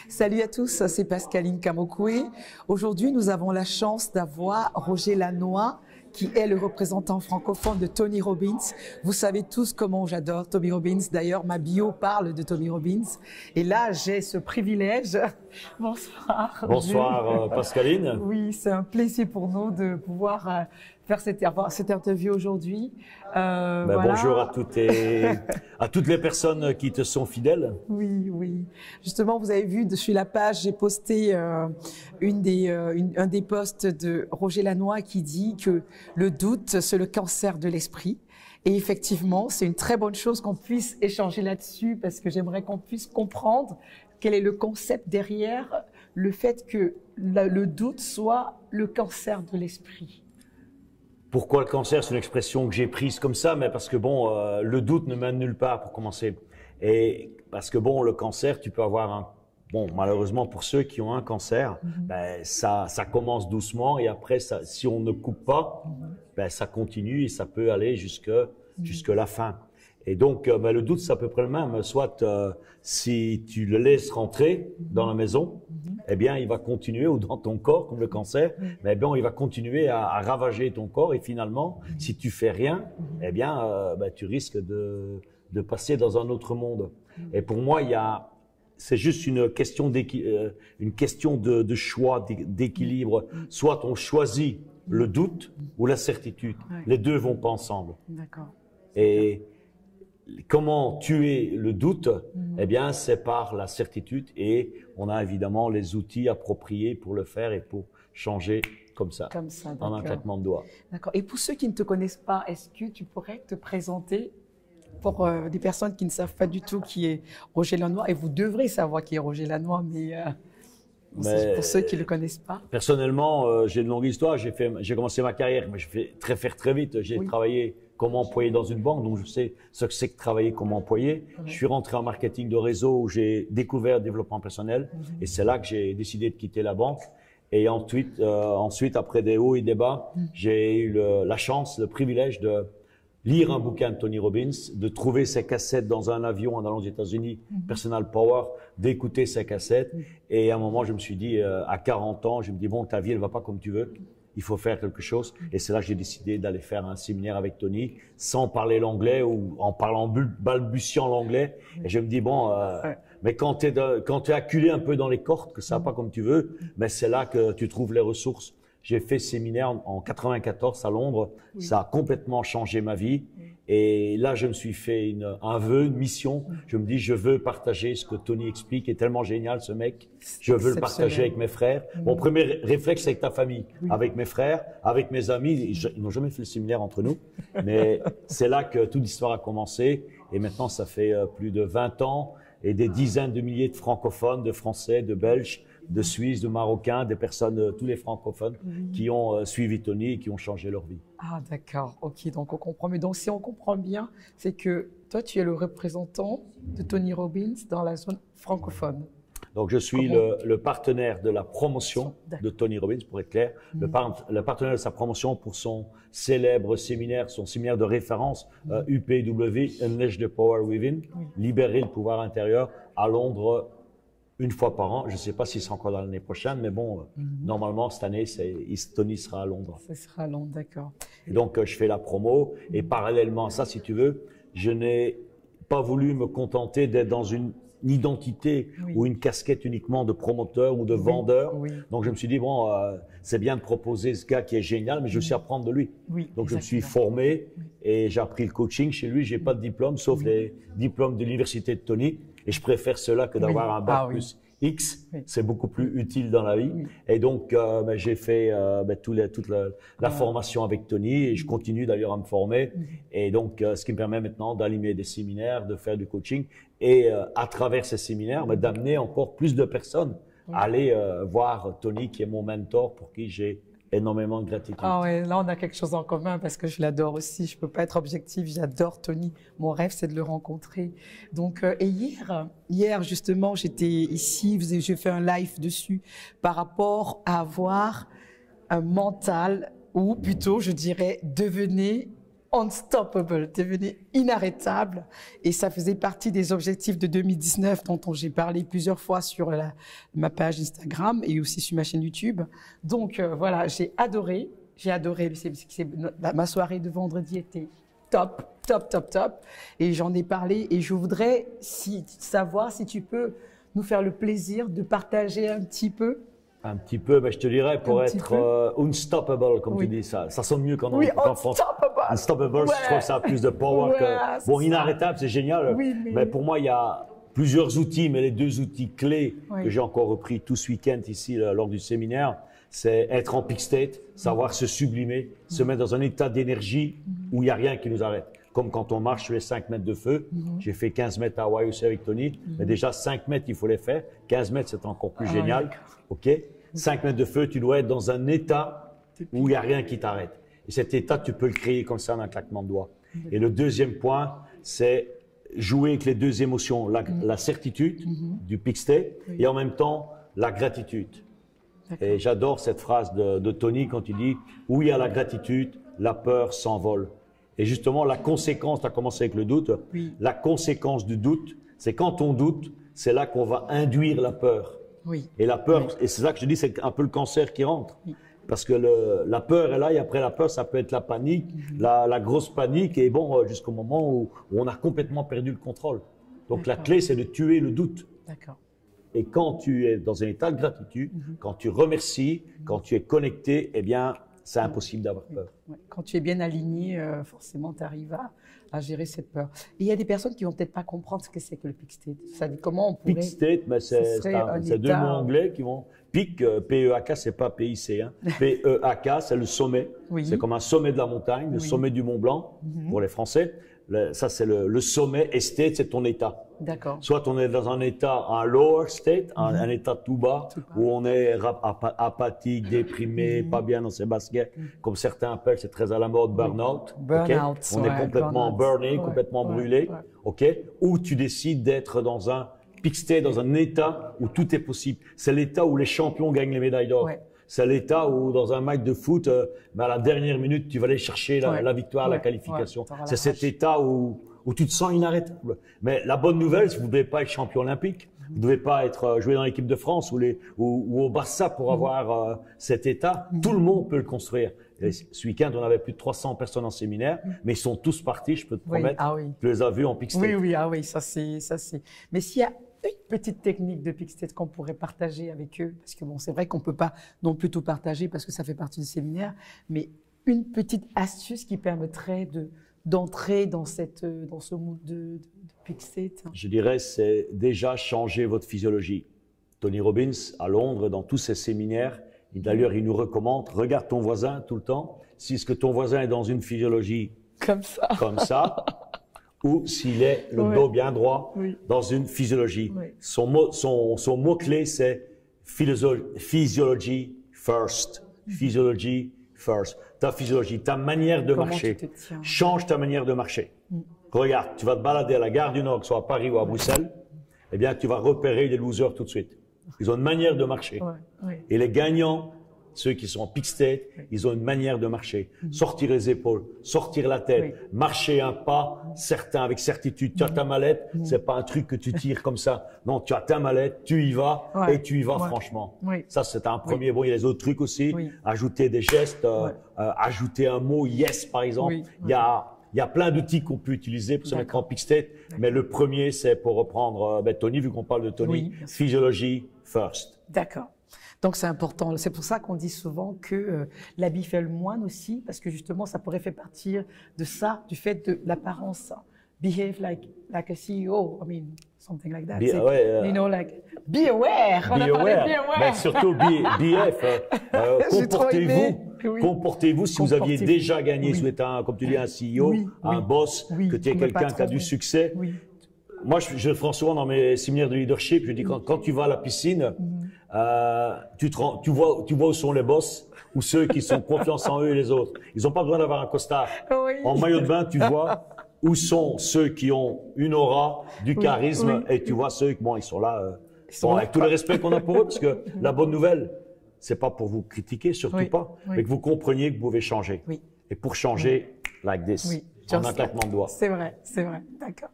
Salut à tous, c'est Pascaline Kamokoué. Aujourd'hui, nous avons la chance d'avoir Roger Lannoy, qui est le représentant francophone de Tony Robbins. Vous savez tous comment j'adore Tony Robbins. D'ailleurs, ma bio parle de Tony Robbins. Et là, j'ai ce privilège. Bonsoir. Bonsoir, Pascaline. Oui, c'est un plaisir pour nous de pouvoir faire cette interview aujourd'hui. Voilà. Bonjour à toutes les personnes qui te sont fidèles. Oui, oui. Justement, vous avez vu, sur la page, j'ai posté un des posts de Roger Lannoy qui dit que le doute, c'est le cancer de l'esprit. Et effectivement, c'est une très bonne chose qu'on puisse échanger là-dessus parce que j'aimerais qu'on puisse comprendre quel est le concept derrière le fait que le doute soit le cancer de l'esprit. Pourquoi le cancer? C'est une expression que j'ai prise comme ça, mais parce que bon, le doute ne mène nulle part pour commencer. Et parce que bon, le cancer, tu peux avoir malheureusement pour ceux qui ont un cancer, ça commence doucement et après, si on ne coupe pas, ça continue et ça peut aller jusque la fin. Et donc, le doute, c'est à peu près le même. Soit si tu le laisses rentrer dans la maison, eh bien, il va continuer, ou dans ton corps, comme le cancer, mais bien, il va continuer à ravager ton corps. Et finalement, si tu fais rien, eh bien, tu risques de passer dans un autre monde. Et pour moi, c'est juste une question de choix, d'équilibre. Soit on choisit le doute ou la certitude. Les deux vont pas ensemble. D'accord. Et comment tuer le doute? Eh bien, c'est par la certitude et on a évidemment les outils appropriés pour le faire et pour changer comme ça en un claquement de doigts. D'accord. Et pour ceux qui ne te connaissent pas, est-ce que tu pourrais te présenter pour des personnes qui ne savent pas du tout qui est Roger Lannoy? Et vous devrez savoir qui est Roger Lannoy, mais pour ceux qui ne le connaissent pas. Personnellement, j'ai une longue histoire. J'ai commencé ma carrière, mais je fais faire très vite. J'ai travaillé comme employé dans une banque, donc je sais ce que c'est que travailler comme employé. Je suis rentré en marketing de réseau où j'ai découvert le développement personnel et c'est là que j'ai décidé de quitter la banque. Et ensuite, après des hauts et des bas, j'ai eu la chance, le privilège de lire un bouquin de Tony Robbins, de trouver ses cassettes dans un avion en allant aux États-Unis, Personal Power, d'écouter ses cassettes. Et à un moment, je me suis dit, à 40 ans, je me dis, bon, ta vie, elle va pas comme tu veux. Il faut faire quelque chose. Et c'est là que j'ai décidé d'aller faire un séminaire avec Tony, sans parler l'anglais ou en balbutiant l'anglais. Et je me dis, bon, mais quand tu es acculé un peu dans les cordes, que ça va pas comme tu veux, mais c'est là que tu trouves les ressources. J'ai fait ce séminaire en 94 à Londres. Ça a complètement changé ma vie. Et là, je me suis fait un vœu, une mission. Je me dis, je veux partager ce que Tony explique. Il est tellement génial, ce mec. Je veux le partager avec mes frères. Mon premier réflexe, c'est avec ta famille. Avec mes frères, avec mes amis. Ils n'ont jamais fait le séminaire entre nous. Mais c'est là que toute l'histoire a commencé. Et maintenant, ça fait plus de 20 ans et des dizaines de milliers de francophones, de Français, de Belges, de Suisses, de Marocains, des personnes, tous les francophones qui ont suivi Tony et qui ont changé leur vie. Ah d'accord, ok, donc on comprend. Mais donc si on comprend bien, c'est que toi tu es le représentant de Tony Robbins dans la zone francophone. Donc je suis le partenaire de la promotion de Tony Robbins, pour être clair, le partenaire de sa promotion pour son célèbre séminaire, son séminaire de référence UPW, Unleash the Power Within, libérer le pouvoir intérieur à Londres une fois par an. Je ne sais pas si c'est encore l'année prochaine, mais bon, normalement, cette année, Tony sera à Londres. Ça sera à Londres, d'accord. Et donc, je fais la promo. Et parallèlement à ça, si tu veux, je n'ai pas voulu me contenter d'être dans une identité ou une casquette uniquement de promoteur ou de vendeur. Donc, je me suis dit, bon, c'est bien de proposer ce gars qui est génial, mais je veux aussi apprendre de lui. Donc, je me suis formé et j'ai appris le coaching chez lui. J'ai pas de diplôme, sauf les diplômes de l'université de Tony. Et je préfère cela que d'avoir un bac plus X. C'est beaucoup plus utile dans la vie. Et donc, j'ai fait toute la formation avec Tony et je continue d'ailleurs à me former. Et donc, ce qui me permet maintenant d'animer des séminaires, de faire du coaching et à travers ces séminaires, d'amener encore plus de personnes à aller voir Tony, qui est mon mentor, pour qui j'ai énormément de gratitude. Ah ouais, là on a quelque chose en commun parce que je l'adore aussi. Je peux pas être objective, j'adore Tony. Mon rêve c'est de le rencontrer. Donc et hier justement j'étais ici, j'ai fait un live dessus par rapport à avoir un mental ou plutôt je dirais devenez unstoppable, devenez inarrêtable. Et ça faisait partie des objectifs de 2019 dont j'ai parlé plusieurs fois sur ma page Instagram et aussi sur ma chaîne YouTube. Donc voilà, j'ai adoré. Ma soirée de vendredi était top, top, top, top. Et j'en ai parlé et je voudrais savoir si tu peux nous faire le plaisir de partager un petit peu. Un petit peu, mais je te dirais, pour être unstoppable, comme tu dis, ça sonne mieux qu'en français. Unstoppable, je trouve ça a plus de power que… Bon, inarrêtable, c'est génial. Oui, mais pour moi, il y a plusieurs outils, mais les deux outils clés que j'ai encore repris tout ce week-end ici, lors du séminaire, c'est être en peak state, savoir se sublimer, se mettre dans un état d'énergie où il n'y a rien qui nous arrête. Comme quand on marche sur les 5 mètres de feu. J'ai fait 15 mètres à Hawaï aussi avec Tony. Mais déjà, 5 mètres, il faut les faire. 15 mètres, c'est encore plus génial. OK? 5 mètres de feu, tu dois être dans un état où il n'y a rien qui t'arrête. Et cet état, tu peux le créer comme ça d'un claquement de doigts. Et le deuxième point, c'est jouer avec les deux émotions. La certitude du peak state et en même temps, la gratitude. Et j'adore cette phrase de Tony quand il dit « Où il y a la gratitude, la peur s'envole ». Et justement, la conséquence, tu as commencé avec le doute, la conséquence du doute, c'est quand on doute, c'est là qu'on va induire la peur. Et la peur, et c'est ça que je dis, c'est un peu le cancer qui rentre. Parce que la peur est là, et après la peur, ça peut être la panique, la grosse panique, et bon, jusqu'au moment où on a complètement perdu le contrôle. Donc la clé, c'est de tuer le doute. Et quand tu es dans un état de gratitude, quand tu remercies, quand tu es connecté, eh bien, c'est impossible d'avoir peur. Quand tu es bien aligné, forcément, tu arrives à gérer cette peur. Et il y a des personnes qui vont peut-être pas comprendre ce que c'est que le peak state. Ça dit comment on pourrait… Peak state, ben c'est deux mots anglais qui vont… Peak, P-E-A-K, c'est pas P-I-C. Hein. P-E-A-K, c'est le sommet. C'est comme un sommet de la montagne, le sommet du Mont Blanc, pour les Français. Ça, c'est le sommet. Et state, c'est ton état. Soit on est dans un état, un lower state, un état tout bas, où on est apathique, déprimé, pas bien dans ses baskets, comme certains appellent, c'est très à la mode, burn-out. On est complètement burné, complètement brûlé. Ou tu décides d'être dans un peak state, dans un état où tout est possible. C'est l'état où les champions gagnent les médailles d'or. C'est l'état où, dans un match de foot, à la dernière minute, tu vas aller chercher la victoire, la qualification. C'est cet état où tu te sens inarrêtable. Mais la bonne nouvelle, c'est que vous ne devez pas être champion olympique. Vous ne devez pas être joué dans l'équipe de France ou au Barça pour avoir cet état. Tout le monde peut le construire. Et ce week-end, on avait plus de 300 personnes en séminaire, mais ils sont tous partis, je peux te promettre. Tu les as vus en peak state. Ça c'est. Mais s'il y a une petite technique de peak state qu'on pourrait partager avec eux, parce que bon, c'est vrai qu'on peut pas non plus tout partager parce que ça fait partie du séminaire, mais une petite astuce qui permettrait d'entrer dans ce mood de peak state. Je dirais, c'est déjà changer votre physiologie. Tony Robbins, à Londres, dans tous ses séminaires, d'ailleurs, il nous recommande, regarde ton voisin tout le temps, si ce que ton voisin est dans une physiologie comme ça, ou s'il est le dos bien droit dans une physiologie. Son mot-clé, c'est physiology first. Physiology first. Ta physiologie, ta manière de marcher. Change ta manière de marcher. Regarde, tu vas te balader à la gare du Nord, soit à Paris ou à Bruxelles, eh bien, tu vas repérer les losers tout de suite. Ils ont une manière de marcher. Et les gagnants, ceux qui sont en peak state, ils ont une manière de marcher. Sortir les épaules, sortir la tête, marcher un pas certain, avec certitude. Tu as ta mallette, c'est pas un truc que tu tires comme ça. Non, tu as ta mallette, tu y vas et tu y vas franchement. Ça, c'est un premier. Bon, il y a les autres trucs aussi. Ajouter des gestes, ajouter un mot, yes, par exemple. Il y a plein d'outils qu'on peut utiliser pour se mettre en peak state. Mais le premier, c'est pour reprendre Tony, vu qu'on parle de Tony, physiologie first. D'accord. Donc c'est important. C'est pour ça qu'on dit souvent que l'habit fait le moine aussi, parce que justement, ça pourrait faire partie de ça, du fait de l'apparence. Behave like a CEO. I mean, something like that. You know, like, be aware. Be aware. Mais surtout, BF. Comportez-vous si vous aviez déjà gagné, si vous êtes comme tu dis, un CEO, un boss, que tu es quelqu'un qui a du succès. Moi, je le prends souvent dans mes séminaires de leadership. Je dis quand tu vas à la piscine, tu vois où sont les boss ou ceux qui sont confiance en eux et les autres. Ils n'ont pas besoin d'avoir un costard. En maillot de bain, tu vois où sont ceux qui ont une aura, du charisme, et tu vois ceux qui, bon, ils sont là, avec tout le respect qu'on a pour eux, parce que la bonne nouvelle, c'est pas pour vous critiquer, surtout pas, mais que vous compreniez que vous pouvez changer. Et pour changer, like this. Oui. En un claquement de doigts. C'est vrai, d'accord.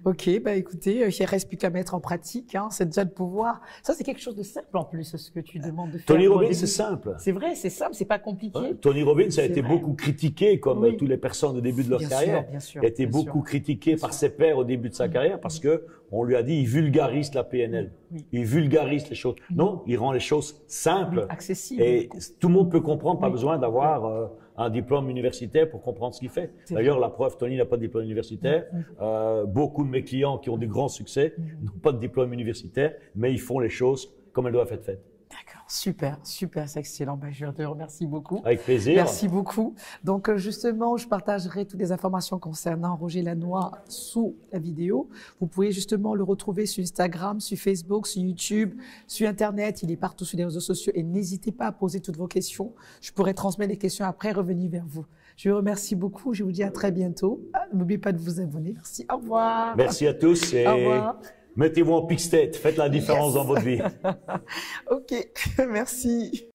Ok, bah écoutez, il ne reste plus qu'à mettre en pratique, hein, c'est déjà le pouvoir. Ça, c'est quelque chose de simple en plus, ce que tu demandes de faire. Tony Robbins, c'est simple. C'est vrai, c'est simple, c'est pas compliqué. Ouais, Tony Robbins a été beaucoup critiqué, comme oui. toutes les personnes au début de leur carrière. Bien sûr, il a été beaucoup critiqué par ses pairs au début de sa carrière parce que on lui a dit, il vulgarise la PNL. Oui. Il vulgarise les choses. Non, il rend les choses simples. Accessibles. Et tout le monde peut comprendre, pas besoin d'avoir un diplôme universitaire pour comprendre ce qu'il fait. D'ailleurs, la preuve, Tony n'a pas de diplôme universitaire. Beaucoup de mes clients qui ont des grands succès n'ont pas de diplôme universitaire, mais ils font les choses comme elles doivent être faites. D'accord, super, c'est excellent. Ben, je te remercie beaucoup. Avec plaisir. Merci beaucoup. Donc justement, je partagerai toutes les informations concernant Roger Lannoy sous la vidéo. Vous pouvez justement le retrouver sur Instagram, sur Facebook, sur YouTube, sur Internet. Il est partout sur les réseaux sociaux et n'hésitez pas à poser toutes vos questions. Je pourrai transmettre les questions après et revenir vers vous. Je vous remercie beaucoup. Je vous dis à très bientôt. N'oubliez pas de vous abonner. Merci. Au revoir. Merci à tous. Et... Au revoir. Mettez-vous en pique-tête, faites la différence dans votre vie. Ok, merci.